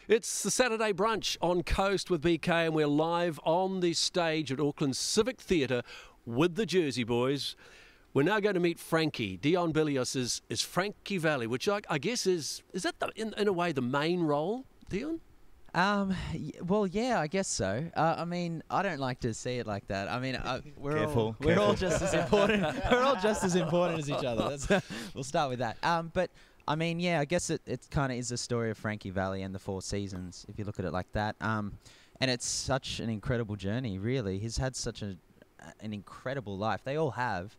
It's the Saturday brunch on Coast with BK, and we're live on the stage at Auckland's Civic Theatre with the Jersey Boys. We're now going to meet Frankie. Dion Bilios is Frankie Valli, which I guess is that in a way the main role, Dion? Well, yeah, I guess so. I mean, I don't like to see it like that. I mean, we're all just as important. We're all just as important as each other. We'll start with that. But I mean, yeah, I guess it kind of is the story of Frankie Valli and the 4 seasons, if you look at it like that. And it's such an incredible journey, really. He's had such an incredible life. They all have.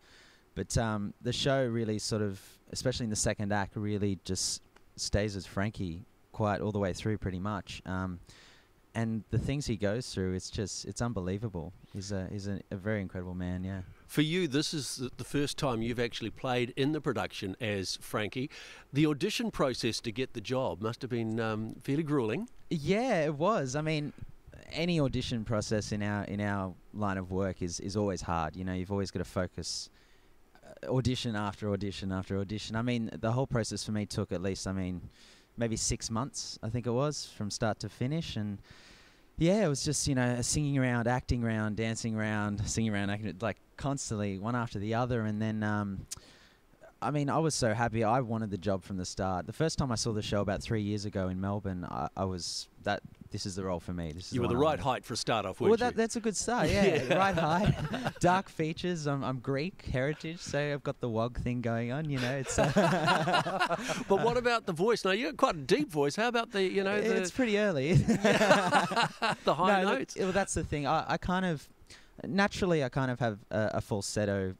But the show really sort of, especially in the second act, really just stays as Frankie quite all the way through pretty much. And the things he goes through, it's unbelievable. He's a very incredible man, yeah. For you, this is the first time you've actually played in the production as Frankie. The audition process to get the job must have been fairly grueling. Yeah, it was. I mean, any audition process in our line of work is always hard. You know, you've always got to focus audition after audition after audition. I mean, the whole process for me took at least, maybe 6 months, I think it was, from start to finish. And yeah, it was just, singing around, acting around, dancing around, singing around, acting, like constantly, one after the other. And then, I was so happy. I wanted the job from the start. The first time I saw the show about 3 years ago in Melbourne, I was that. This is the role for me. You were the right height for a start off, weren't you? Well, that's a good start, yeah. Right height, dark features. I'm Greek heritage, so I've got the wog thing going on, It's. But what about the voice? Now, you've got quite a deep voice. How about the, It's pretty early. The high notes? Well, that's the thing. I kind of have a falsetto,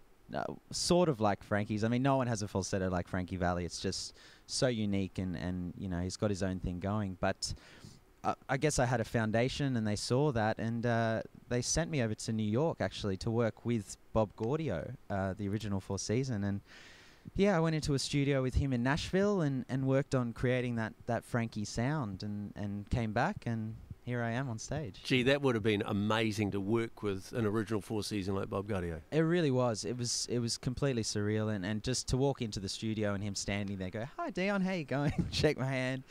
sort of like Frankie's. I mean, no one has a falsetto like Frankie Valli. It's just so unique, and he's got his own thing going. But I guess I had a foundation, and they saw that, and they sent me over to New York actually to work with Bob Gaudio, the original 4 season. And yeah, I went into a studio with him in Nashville and worked on creating that Frankie sound, and came back, and here I am on stage. Gee, that would have been amazing to work with an original 4 season like Bob Gaudio. It really was. It was completely surreal, and just to walk into the studio and him standing there, go, "Hi Dion, how you going?" Shake my hand.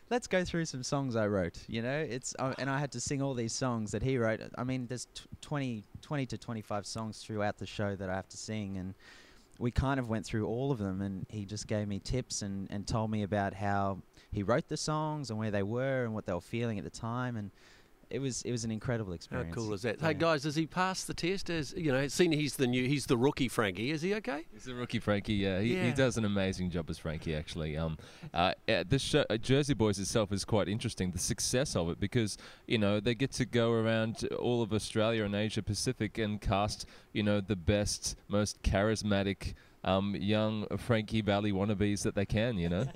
Let's go through some songs I wrote. It's and I had to sing all these songs that he wrote. I mean, there's 20 to 25 songs throughout the show that I have to sing, and we kind of went through all of them, and he just gave me tips and told me about how he wrote the songs and where they were and what they were feeling at the time, and it was an incredible experience. How cool is that? Yeah. Hey guys, does he pass the test? As seeing he's the rookie Frankie. Is he okay? He's the rookie Frankie. Yeah, he does an amazing job as Frankie. Actually, this show, Jersey Boys itself, is quite interesting. The success of it, because they get to go around all of Australia and Asia Pacific and cast the best, most charismatic young Frankie Valli wannabes that they can,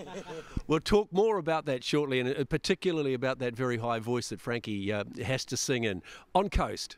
We'll talk more about that shortly, and particularly about that very high voice that Frankie has to sing in. On Coast.